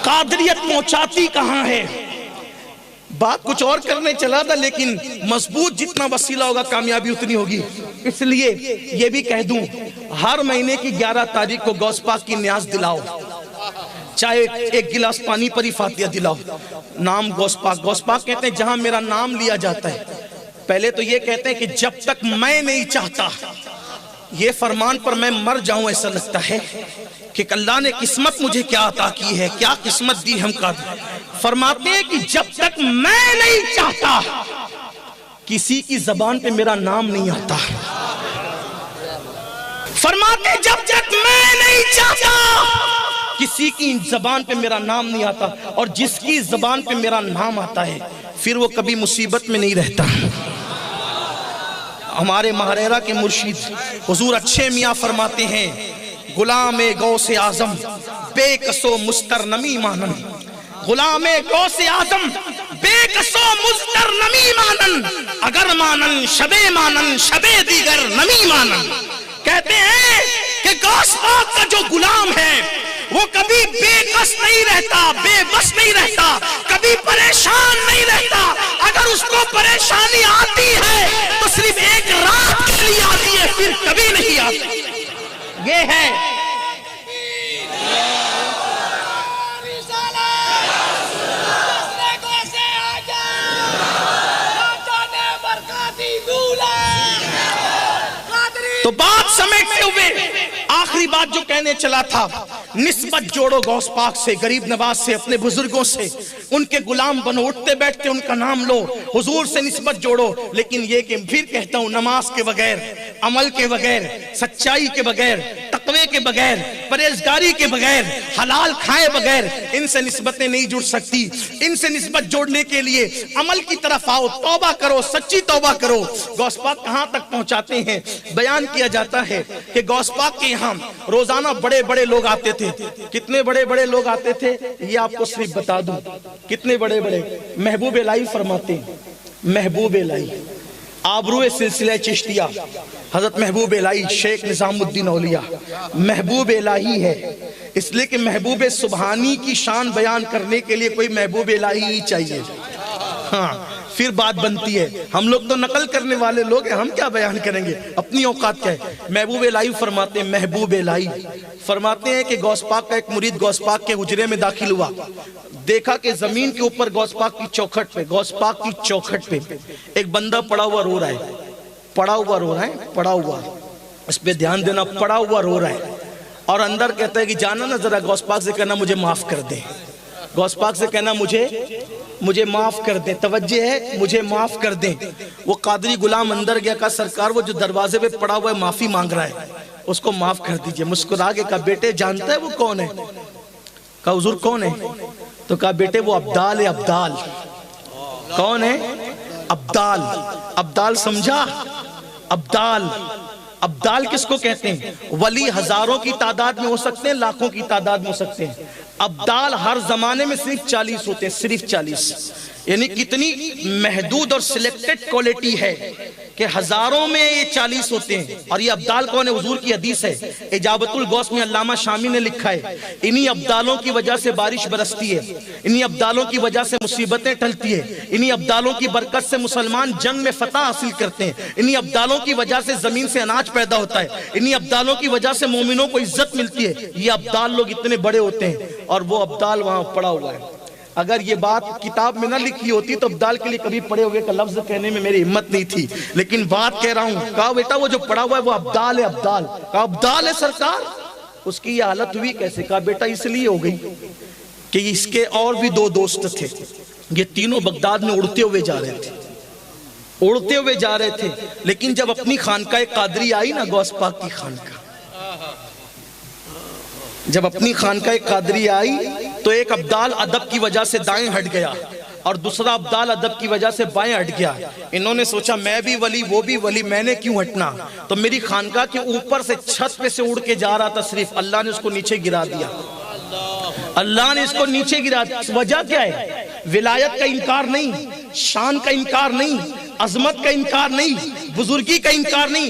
قادریت پہنچاتی کہاں ہے؟ بات کچھ اور کرنے چلا تھا لیکن مضبوط جتنا وسیلہ ہوگا کامیابی اتنی ہوگی. اس لیے یہ بھی کہہ دوں ہر مہینے کی 11 تاریخ کو غوث پاک کی نیاز دلاؤ, چاہے ایک گلاس پانی پر ہی فاتحہ دلاؤ. نام غوث پاک کہتے ہیں جہاں میرا نام لیا جاتا ہے, پہلے تو یہ کہتے ہیں کہ جب تک میں نہیں چاہتا یہ فرمان پر میں مر جاؤں ایسا لگتا ہے کہ اللہ نے قسمت مجھے کیا عطا کی ہے, کیا قسمت دی ہم کا. فرماتے ہیں کہ جب تک میں نہیں چاہتا کسی کی زبان پہ میرا نام نہیں آتا. فرماتے ہیں جب تک میں نہیں چاہتا کسی کی زبان پہ میرا نام نہیں آتا, اور جس کی زبان پہ میرا نام آتا ہے پھر وہ کبھی مصیبت میں نہیں رہتا. ہمارے مہریرہ کے مرشد حضور اچھے میاں فرماتے ہیں غلام غوث اعظم بے کسو مسترنمی مانن, غلام غوث اعظم بے کسو مسترنمی مانن, اگر مانن شبے مانن شبے دیگر نمی مانن. کہتے ہیں کہ غوث پاک کا جو غلام ہے وہ کبھی بے کس نہیں رہتا, بے بس نہیں رہتا, کبھی پریشان نہیں رہتا. اگر اس کو پریشانی آتی ہے تو صرف ایک رات کے لیے آتی ہے, پھر کبھی نہیں آتی. یہ ہے تو بات سمیٹتے ہوئے آخری بات جو کہنے چلا تھا, نسبت جوڑو غوث پاک سے, غریب نواز سے, اپنے بزرگوں سے, ان کے غلام بنو, اٹھتے بیٹھتے ان کا نام لو, حضور سے نسبت جوڑو. لیکن یہ کہ پھر کہتا ہوں نماز کے بغیر, عمل کے بغیر, سچائی کے بغیر, تقوی کے بغیر, پرہیزگاری کے بغیر, حلال کھائے بغیر ان سے نسبتیں نہیں جڑ سکتی. ان سے نسبت جوڑنے کے لیے عمل کی طرف آؤ, توبہ کرو, سچی توبہ کرو. غوث پاک کہاں تک پہنچاتے ہیں؟ بیان کیا جاتا ہے کہ غوث پاک کے یہاں روزانہ بڑے بڑے لوگ آتے تھے. کتنے بڑے بڑے لوگ آتے تھے یہ آپ کو صرف بتا دوں, کتنے بڑے بڑے. محبوب الہی فرماتے ہیں, محبوب الہی آبرو سلسلہ چشتیہ حضرت محبوب الہی شیخ نظام الدین اولیاء محبوب الہی ہے, اس لیے کہ محبوب سبحانی کی شان بیان کرنے کے لیے کوئی محبوب الہی ہی چاہیے. ہاں پھر بات بنتی ہے. ہم لوگ تو نقل کرنے والے لوگ ہیں, ہم کیا بیان کریں گے, اپنی اوقات کیا ہے. محبوب الہی فرماتے ہیں, محبوب الہی فرماتے ہیں کہ غوث پاک کا ایک مرید غوث پاک کے حجرے میں داخل ہوا, دیکھا کہ زمین کے اوپر غوث پاک کی چوکھٹ پہ, غوث پاک کی چوکھٹ پہ ایک بندہ پڑا ہوا رو رہا ہے, پڑا ہوا رو رہا ہے, پڑا ہوا, اس پہ دھیان دینا, پڑا ہوا رو رہا ہے. اور اندر کہتا ہے کہ جانا نا ذرا غوث پاک سے کہنا مجھے معاف کر دے, غوث پاک سے کہنا مجھے معاف کر دیں, توجہ ہے مجھے معاف کر دیں. وہ قادری غلام اندر گیا, کہا سرکار وہ جو دروازے پہ پڑا ہوا ہے معافی مانگ رہا ہے, اس کو معاف کر دیجئے. مسکرا کے کہا بیٹے جانتا ہے وہ کون ہے؟ کہا حضور کون ہے؟ تو کہا بیٹے وہ عبدال ہے, عبدال. کون ہے؟ عبدال. عبدال سمجھا؟ عبدال. عبدال کس کو کہتے ہیں؟ ولی ہزاروں کی تعداد میں ہو سکتے ہیں, لاکھوں کی تعداد میں ہو سکتے ہیں. عبدال ہر زمانے میں صرف 40 ہوتے ہیں, صرف 40. یعنی کتنی محدود اور سلیکٹڈ کوالٹی ہے کہ ہزاروں میں یہ 40 ہوتے ہیں. اور یہ عبدال کون ہے؟ حضور کی حدیث ہے, اجابت الغوث میں علامہ شامی نے لکھا ہے, انہی عبدالوں کی وجہ سے بارش برستی ہے, انہی عبدالوں کی وجہ سے مصیبتیں ٹلتی ہیں, انہی عبدالوں کی برکت سے مسلمان جنگ میں فتح حاصل کرتے ہیں, انہی عبدالوں کی وجہ سے زمین سے اناج پیدا ہوتا ہے, انہی عبدالوں کی وجہ سے مومنوں کو عزت ملتی ہے. یہ عبدال لوگ اتنے بڑے ہوتے ہیں اور وہ عبدال وہاں پڑا ہوا ہے. اگر یہ بات کتاب میں نہ لکھی ہوتی تو عبدال کے لیے کبھی پڑے ہوئے کا لفظ کہنے میں میری ہمت نہیں تھی, لیکن بات کہہ رہا ہوں. کہا بیٹا وہ جو پڑا ہوا ہے وہ عبدال ہے, عبدال. کہا عبدال ہے سرکار, اس کی یہ حالت ہوئی کیسے؟ کہا بیٹا اس لیے ہو گئی کہ اس کے اور بھی 2 دوست تھے, یہ تینوں بغداد میں اڑتے ہوئے جا رہے تھے, اڑتے ہوئے جا رہے تھے. لیکن جب اپنی خانقاہ قادری آئی نا, غوث پاک کی خانقاہ, جب اپنی خانقاہ قادری آئی تو ایک عبدال ادب کی وجہ سے دائیں ہٹ گیا اور دوسرا عبدال ادب کی وجہ سے بائیں ہٹ گیا. انہوں نے سوچا میں بھی ولی وہ بھی ولی, میں نے کیوں ہٹنا؟ تو میری خانقاہ کے اوپر سے چھت پہ سے اڑ کے جا رہا تھا صرف, اللہ نے اس کو نیچے گرا دیا, اللہ نے اس کو نیچے گرا دیا. وجہ کیا ہے؟ ولایت کا انکار نہیں, شان کا انکار نہیں, عظمت کا انکار نہیں, بزرگی کا انکار نہیں,